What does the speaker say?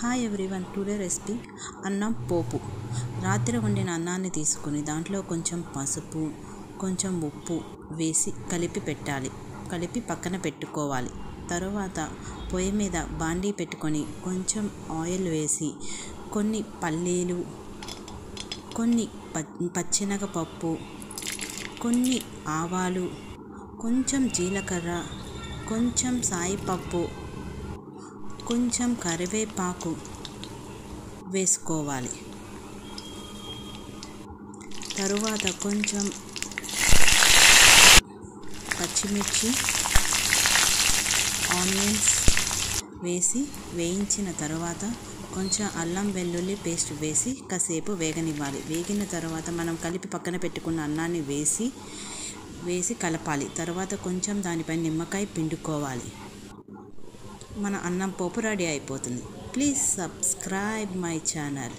Hi everyone, today recipe అన్నం పోపు. రాత్రి వండిన అన్నాన్ని తీసుకుని దాంట్లో కొంచెం పసుపు, కొంచెం ఉప్పు వేసి కలిపి పక్కన పెట్టుకోవాలి. తరువాత పొయ్యి మీద బాండీ పెట్టుకొని కొంచెం ఆయిల్ వేసి కొన్ని పల్లీలు, కొన్ని పచ్చెనగపప్పు, కొన్ని ఆవాలు, కొంచెం జీలకర్ర, కొంచెం సాయిపప్పు, కొంచెం కరివేపాకు వేసుకోవాలి. తరువాత కొంచెం పచ్చిమిర్చి, ఆనియన్స్ వేసి వేయించిన తర్వాత కొంచెం అల్లం వెల్లుల్లి పేస్ట్ వేసి కాసేపు వేగనివ్వాలి. వేగిన తర్వాత మనం కలిపి పక్కన పెట్టుకున్న అన్నాన్ని వేసి కలపాలి. తర్వాత కొంచెం దానిపై నిమ్మకాయ పిండుకోవాలి. మన అన్నం పోపు రెడీ అయిపోతుంది. Please subscribe my channel.